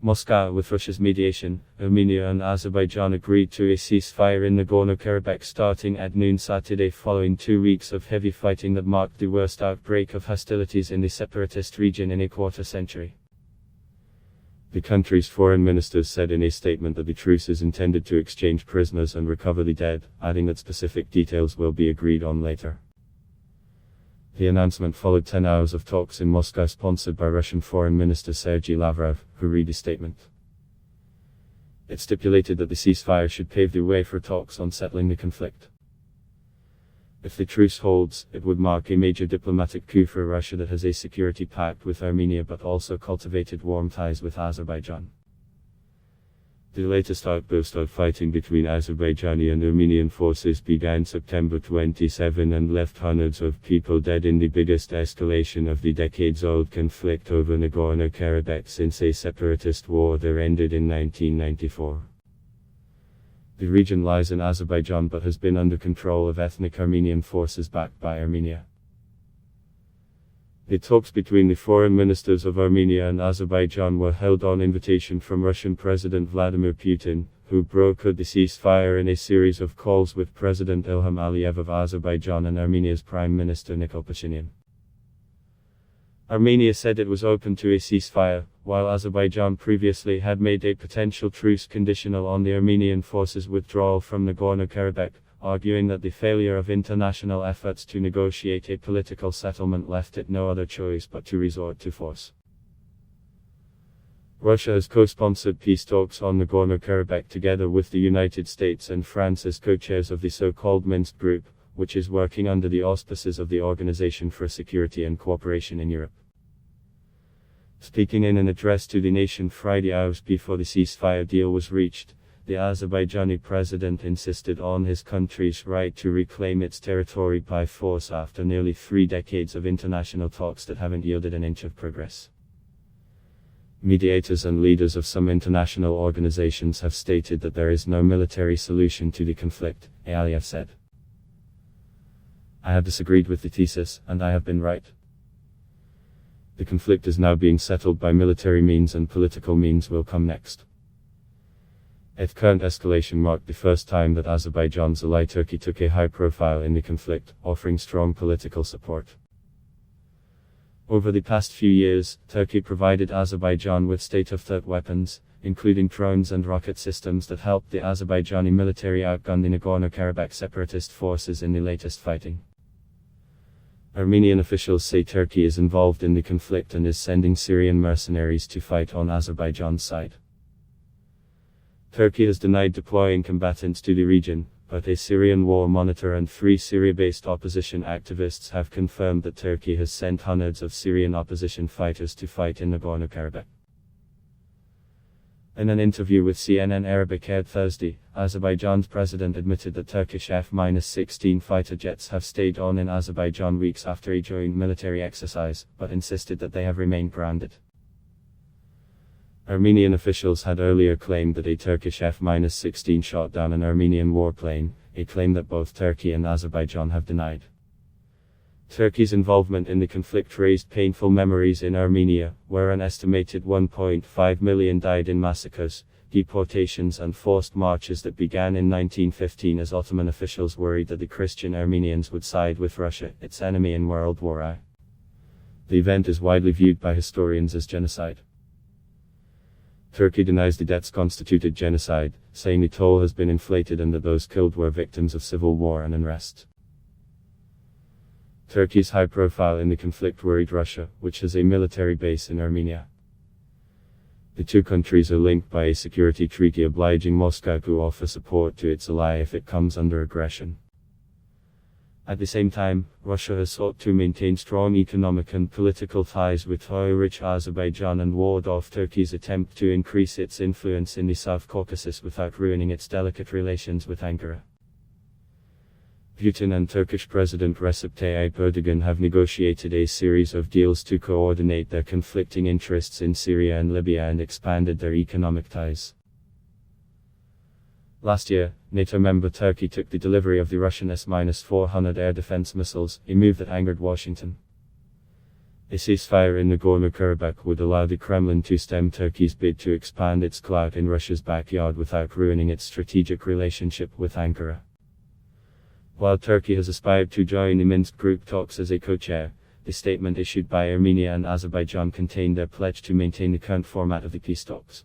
Moscow, with Russia's mediation, Armenia and Azerbaijan agreed to a ceasefire in Nagorno-Karabakh starting at noon Saturday following 2 weeks of heavy fighting that marked the worst outbreak of hostilities in the separatist region in a quarter century. The country's foreign ministers said in a statement that the truce is intended to exchange prisoners and recover the dead, adding that specific details will be agreed on later. The announcement followed 10 hours of talks in Moscow sponsored by Russian Foreign Minister Sergei Lavrov, who read the statement. It stipulated that the ceasefire should pave the way for talks on settling the conflict. If the truce holds, it would mark a major diplomatic coup for Russia that has a security pact with Armenia but also cultivated warm ties with Azerbaijan. The latest outburst of fighting between Azerbaijani and Armenian forces began September 27 and left hundreds of people dead in the biggest escalation of the decades-old conflict over Nagorno-Karabakh since a separatist war there ended in 1994. The region lies in Azerbaijan but has been under control of ethnic Armenian forces backed by Armenia. The talks between the foreign ministers of Armenia and Azerbaijan were held on invitation from Russian President Vladimir Putin, who brokered the ceasefire in a series of calls with President Ilham Aliyev of Azerbaijan and Armenia's Prime Minister Nikol Pashinyan. Armenia said it was open to a ceasefire, while Azerbaijan previously had made a potential truce conditional on the Armenian forces' withdrawal from Nagorno-Karabakh, arguing that the failure of international efforts to negotiate a political settlement left it no other choice but to resort to force. Russia has co-sponsored peace talks on Nagorno-Karabakh together with the United States and France as co-chairs of the so-called Minsk Group, which is working under the auspices of the Organization for Security and Cooperation in Europe. Speaking in an address to the nation Friday hours before the ceasefire deal was reached, the Azerbaijani president insisted on his country's right to reclaim its territory by force after nearly 3 decades of international talks that haven't yielded an inch of progress. Mediators and leaders of some international organizations have stated that there is no military solution to the conflict, Aliyev said. I have disagreed with the thesis, and I have been right. The conflict is now being settled by military means and political means will come next. Its current escalation marked the first time that Azerbaijan's ally Turkey took a high profile in the conflict, offering strong political support. Over the past few years, Turkey provided Azerbaijan with state-of-the-art weapons, including drones and rocket systems that helped the Azerbaijani military outgun the Nagorno-Karabakh separatist forces in the latest fighting. Armenian officials say Turkey is involved in the conflict and is sending Syrian mercenaries to fight on Azerbaijan's side. Turkey has denied deploying combatants to the region, but a Syrian war monitor and 3 Syria-based opposition activists have confirmed that Turkey has sent hundreds of Syrian opposition fighters to fight in Nagorno-Karabakh. In an interview with CNN Arabic aired Thursday, Azerbaijan's president admitted that Turkish F-16 fighter jets have stayed on in Azerbaijan weeks after a joint military exercise, but insisted that they have remained grounded. Armenian officials had earlier claimed that a Turkish F-16 shot down an Armenian warplane, a claim that both Turkey and Azerbaijan have denied. Turkey's involvement in the conflict raised painful memories in Armenia, where an estimated 1.5 million died in massacres, deportations and forced marches that began in 1915 as Ottoman officials worried that the Christian Armenians would side with Russia, its enemy in World War I. The event is widely viewed by historians as genocide. Turkey denies the deaths constituted genocide, saying the toll has been inflated and that those killed were victims of civil war and unrest. Turkey's high profile in the conflict worried Russia, which has a military base in Armenia. The two countries are linked by a security treaty obliging Moscow to offer support to its ally if it comes under aggression. At the same time, Russia has sought to maintain strong economic and political ties with oil-rich Azerbaijan and ward off Turkey's attempt to increase its influence in the South Caucasus without ruining its delicate relations with Ankara. Putin and Turkish President Recep Tayyip Erdogan have negotiated a series of deals to coordinate their conflicting interests in Syria and Libya and expanded their economic ties. Last year, NATO member Turkey took the delivery of the Russian S-400 air defense missiles, a move that angered Washington. A ceasefire in Nagorno-Karabakh would allow the Kremlin to stem Turkey's bid to expand its clout in Russia's backyard without ruining its strategic relationship with Ankara. While Turkey has aspired to join the Minsk group talks as a co-chair, the statement issued by Armenia and Azerbaijan contained their pledge to maintain the current format of the peace talks.